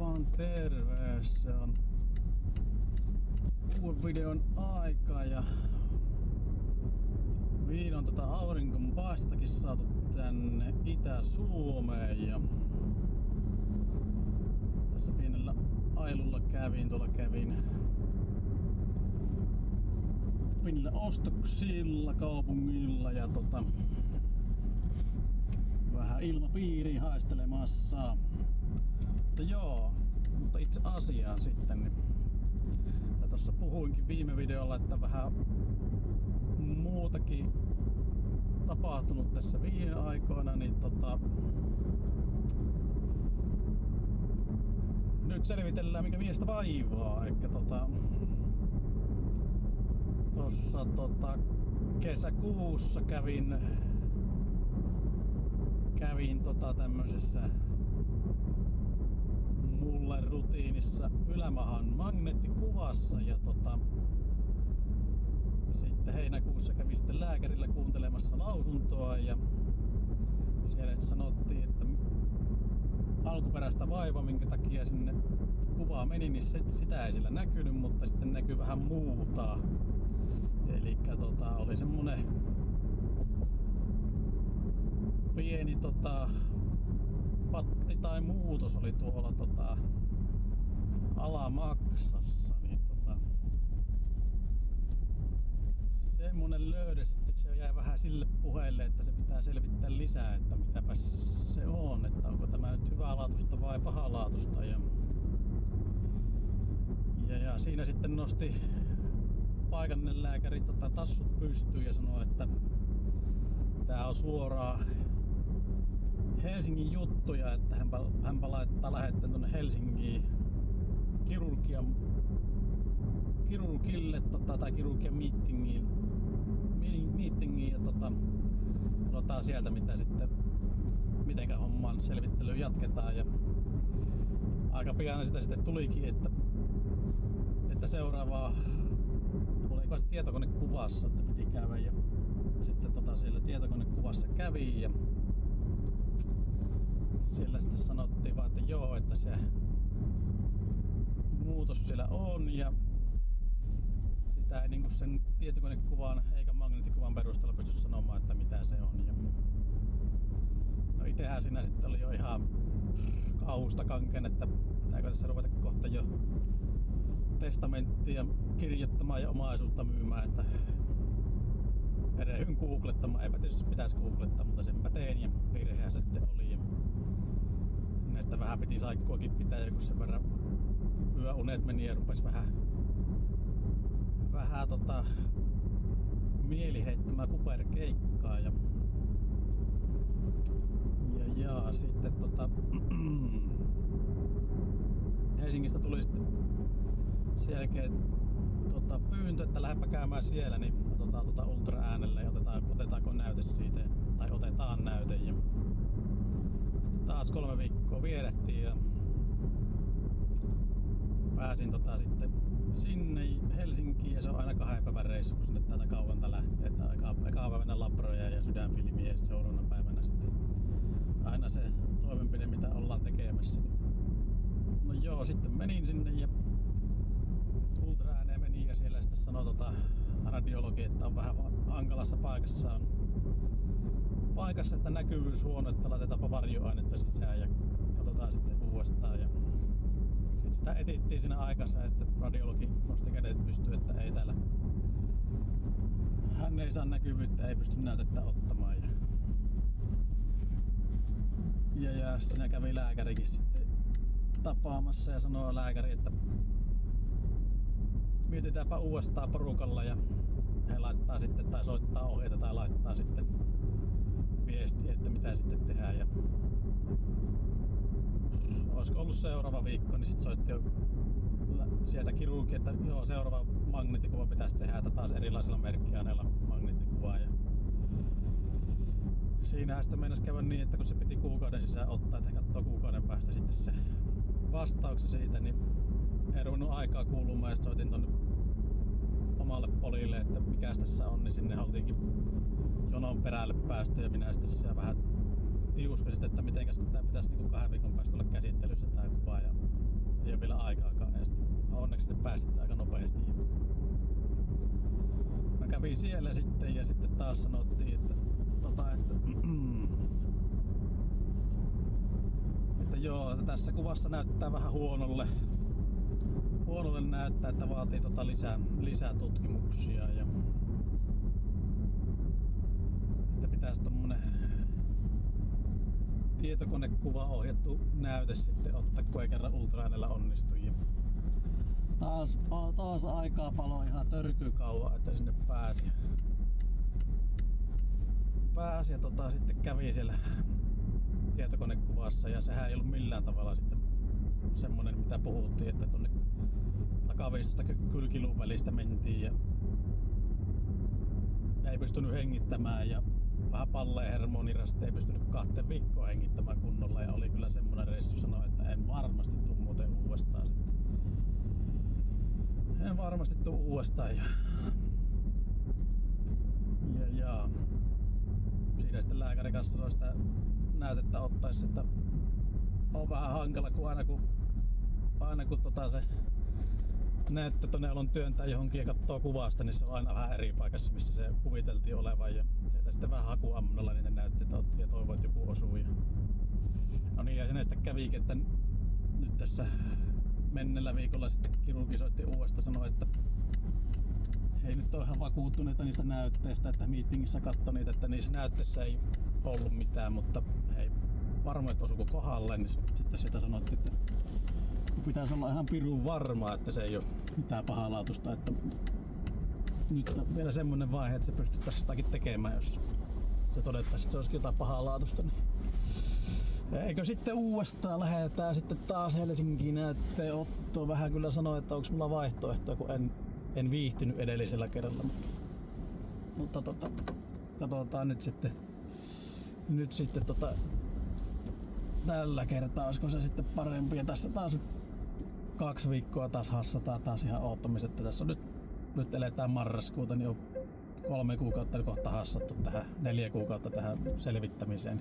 vaan terve! Se on uuden videon aika ja vihdoin auringon paistakin saatu tänne Itä-Suomeen ja tässä pienellä ailulla kävin pienillä ostoksilla kaupungilla ja vähän ilmapiiriin haistelemassa. Mutta itse asiaan sitten, niin tuossa puhuinkin viime videolla, että vähän muutakin tapahtunut tässä viime aikoina, niin nyt selvitellään mikä miestä vaivaa. Eli tuossa kesäkuussa kävin tämmöisessä mulle rutiinissa ylämahan magneettikuvassa ja sitten heinäkuussa kävin sitten lääkärillä kuuntelemassa lausuntoa ja siellä sanottiin, että alkuperäistä vaivaa, minkä takia sinne kuvaa meni, niin sitä ei sillä näkynyt, mutta sitten näkyy vähän muuta. Elikkä oli semmonen pieni patti tai muutos oli tuolla alamaksassa, niin semmonen löydös, että se jäi vähän sille puheelle, että se pitää selvittää lisää, että mitäpäs se on, että onko tämä nyt hyvälaatuista vai pahalaatuista ja siinä sitten nosti paikallinen lääkäri tassut pystyyn ja sanoi, että tää on suoraan Helsingin juttuja, että hänpä laittaa lähetteen tuonne Helsinkiin kirurgille tai kirurgian meetingiin ja katsotaan sieltä mitenkä homman selvittelyyn jatketaan ja aika pian sitä sitten tulikin, että seuraavaa oliko se tietokonekuvassa, että piti käydä ja sitten siellä tietokonekuvassa kävi ja siellä sitten sanottiin vaan, että joo, että se muutos siellä on ja sitä ei niinku sen tietokonekuvan eikä magneettikuvan perusteella pysty sanomaan, että mitä se on. Ja no itehän siinä sitten oli jo ihan kauhusta kankeen, että pitääkö tässä ruveta kohta jo testamenttia kirjoittamaan ja omaisuutta myymään, että erehdyin googlettamaan. Eipä tietysti pitäisi googlettaa, mutta senpä tein ja virheä se sitten oli. Ja sinne sitten vähän piti saikkuakin pitää, kun sen verran yöunet meni ja rupesi vähän mieli heittämään kuperkeikkaa ja sitten Helsingistä tuli sitten sen jälkeen pyyntö, että lähdepä käymään siellä, niin otetaan ultraäänellä ja otetaanko näyte siitä, tai otetaan näyte. Ja sitten taas 3 viikkoa vierettiin ja pääsin sitten sinne Helsinkiin ja se on aina 2 päivän reissu, kun sinne täältä kauanta lähtee. Eka päivänä labroja ja sydänfilmiä ja seuraavana päivänä sitten aina se toimenpide, mitä ollaan tekemässä. No joo, sitten menin sinne ja ultraääneen meni ja siellä sitten sanoi radiologi, että on vähän hankalassa paikassa, että näkyvyys huono, että laitetaanpa varjoainetta sisään ja katsotaan sitten uudestaan. Ja sitten sitä etittiin siinä aikansa ja sitten radiologi nosti kädet pystyyn, että ei täällä, hän ei saa näkyvyyttä, ei pysty näytettä ottamaan. Ja siinä kävi lääkärikin sitten tapaamassa ja sanoi lääkäri, että mietitäänpä uudestaan porukalla ja he laittaa sitten tai soittaa ohjeita tai laittaa sitten viestiä, että mitä sitten tehdään. Ja olisiko ollut seuraava viikko, niin sitten soitti jo sieltä kirurgi, että joo, seuraava magneettikuva pitäisi tehdä, että taas erilaisilla merkkiaineilla magneettikuvaa. Ja siinähän sitten meinasi käydä niin, että kun se piti kuukauden sisään ottaa, että katsoo kuukauden päästä sitten se vastauksen siitä, niin ei ruvennut aikaa kuulumaan ja soitin tonne omalle polille, että mikäs tässä on, niin sinne oltiinkin jonon perälle päästy ja minä sitten siellä vähän tiuskasit, että mitenkäs kun tää pitäisi niinku 2 viikon päästä olla käsittelyssä tää kuva ja ei ole vielä aikaakaan edes. Onneksi ne pääsit aika nopeasti. Mä kävin siellä sitten ja sitten taas sanottiin, että joo, tässä kuvassa näyttää vähän huonolle näyttää, että vaatii lisää tutkimuksia ja että pitäisi tommonen tietokonekuva ohjattu näyte sitten ottaa, kun ei kerran ultraäänellä onnistu. Taas aikaa paloi ihan törkykauan, että sinne pääsi ja sitten kävi siellä tietokonekuvassa ja sehän ei ollut millään tavalla sitten semmonen mitä puhuttiin, että tonne takaviistosta kylkilun välistä mentiin ja ei pystynyt hengittämään ja vähän palleen hermonirasti ei pystynyt 2 viikkoa hengittämään kunnolla ja oli kyllä semmonen reissu sanoi, että en varmasti tuu muuten uudestaan sitten. En varmasti tuu uudestaan ja siinä sitten lääkäri kanssa sanoi sitä näytettä ottaessa, että on vähän hankala, kun aina kun se näyttötuneelon työntää johonkin ja katsoo kuvasta, niin se on aina vähän eri paikassa, missä se kuviteltiin olevan. Ja sieltä sitten vähän hakuammunalla niitä näytteitä otti ja toivoi, että joku osuu. No niin, ja sinne sitten kävikin, että nyt tässä mennellä viikolla sitten kirurgi soitti uudesta, sanoi, että ei nyt ole ihan vakuuttuneita niistä näytteistä, että meetingissä katsoi niitä, että niissä näytteissä ei ollut mitään, mutta hei, varma, että osuuko kohdalle, niin sitten sitä sanottiin, että pitäisi olla ihan pirun varmaa, että se ei ole mitään pahalaatusta, että nyt on vielä semmonen vaihe, että se pystyttäisiin jotakin tekemään, jos se todettaisiin, että se olisikin jotain pahalaatusta. Niin eikö sitten uudestaan lähdetään sitten taas Helsinkiin näytteenottoon. Vähän kyllä sanoin, että onko mulla vaihtoehtoja, kun en viihtynyt edellisellä kerralla, mutta katsotaan nyt sitten tällä kertaa, olisiko se sitten parempi. Ja tässä taas 2 viikkoa taas hassataan taas ihan oottamiset. Tässä on nyt eletään marraskuuta, niin on 3 kuukautta kohta hassattu tähän, 4 kuukautta tähän selvittämiseen.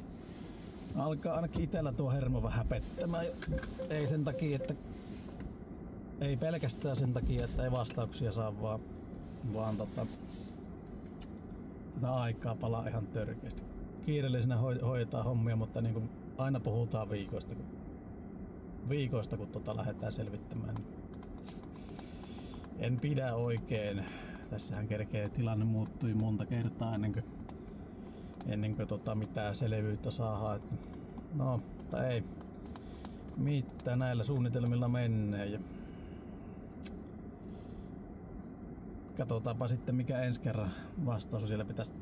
Alkaa ainakin itellä tuo hermo vähän pettämään. Ei sen takia, että ei pelkästään sen takia, että ei vastauksia saa, vaan tätä aikaa palaa ihan törkeästi. Kiireellisenä hoitaa hommia, mutta niin kuin aina puhutaan viikoista kun lähdetään selvittämään. Niin en pidä oikein. Tässähän kerkee tilanne muuttui monta kertaa ennen kuin mitään selvyyttä saadaan. No, mutta ei mitään, näillä suunnitelmilla menee. Ja katsotaanpa sitten mikä ensi kerran vastaus on. Siellä pitäisi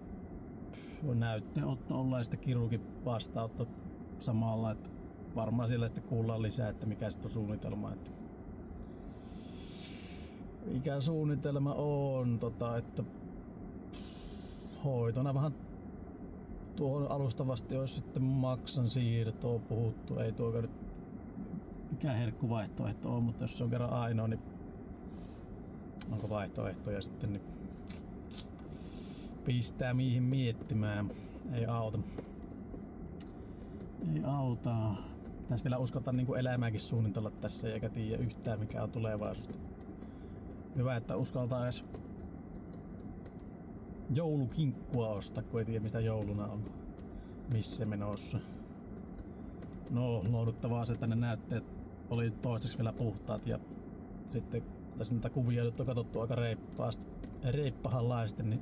näytteenotto olla ja sitten kirurgin vastaanotto samalla, että varmaan siellä sitten kuullaan lisää, että mikä sitten on suunnitelma. Että mikä suunnitelma on, että hoitona vähän tuohon alustavasti olisi sitten maksan siirtoa puhuttu. Ei tuo nyt mikään herkkuvaihtoehto on, mutta jos se on kerran ainoa, niin onko vaihtoehtoja sitten, niin pistää mihin miettimään. Ei auta. Pitäisi vielä uskota niin kuin elämääkin suunnitella tässä eikä tiedä yhtään mikä on tulevaisuus. Hyvä, että uskaltaa edes joulukinkkua ostaa, kun ei tiedä mitä jouluna on, missä menossa. No, lohduttavaa se, että ne näytteet oli toistaiseksi vielä puhtaat ja sitten tässä näitä kuvia nyt on katsottu aika reippahanlaisesti, niin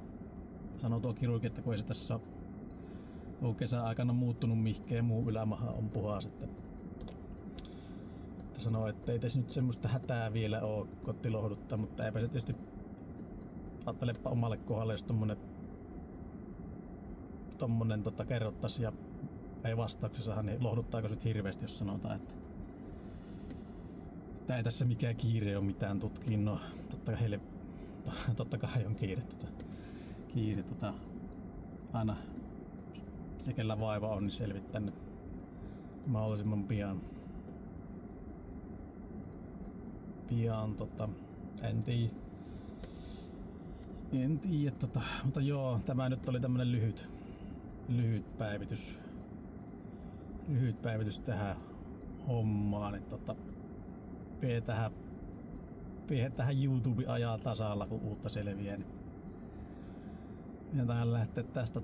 sanoo tuo kirurgi, että kun ei se tässä ole kesän aikana muuttunut mihinkään, muu ylämaha on puhas, että sanoo, että ei tässä nyt semmoista hätää vielä oo, kotti lohduttaa, mutta eipä se tietysti ajattelepa omalle kohdalle, jos tommonen kerrottais ja ei vastauksessa, niin lohduttaako sit hirveästi, jos sanotaan, että ei tässä mikään kiire ole mitään tutkiin. No, totta kai on kiire. Aina se, kellä vaiva on, niin selvittää ne mahdollisimman pian. En tiedä, mutta joo, tämä nyt oli tämmönen lyhyt päivitys. lyhyt päivitys tähän hommaan, niin tähän YouTube ajaa tasalla, kun uutta selviää. Niin tähän lähtee tästä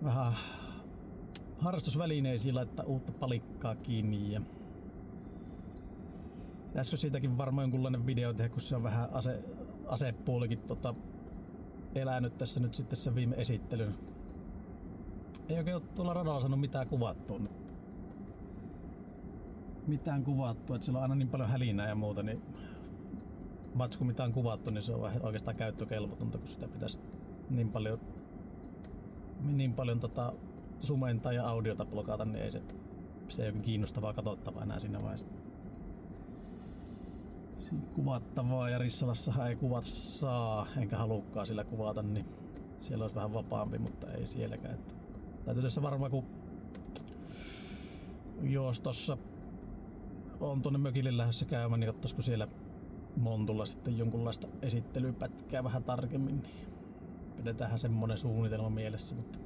vähän harrastusvälineisiin laittaa uutta palikkaa kiinni. Ja pitäisikö siitäkin varmaan jonkunlainen video tehdä, kun se on vähän asepuolikin elänyt tässä nyt sitten sen viime esittelyn. Ei oikein ole tuolla radalla saanut mitään kuvattua. Että siellä on aina niin paljon hälinää ja muuta, niin matsku mitä on kuvattu, niin se on oikeastaan käyttökelvotonta, kun sitä pitäisi niin paljon sumentaa ja audiota blokata, niin ei se ei ole kiinnostavaa katsottavaa enää siinä vaiheessa. Siinä kuvattavaa ja Rissalassahan ei kuvata saa, enkä halukkaan sillä kuvata, niin siellä olisi vähän vapaampi, mutta ei sielläkään. Että täytyy tässä varmaan, kun jos tossa on tuonne mökille lähdössä käymään, niin katsoisiko siellä Montulla sitten jonkunlaista esittelypätkää vähän tarkemmin, niin pidetäänhän semmonen suunnitelma mielessä, mutta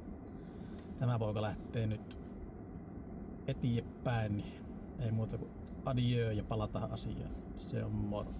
tämä poika lähtee nyt eteenpäin, niin ei muuta kuin adieu ja palataan asiaan. Se on moro.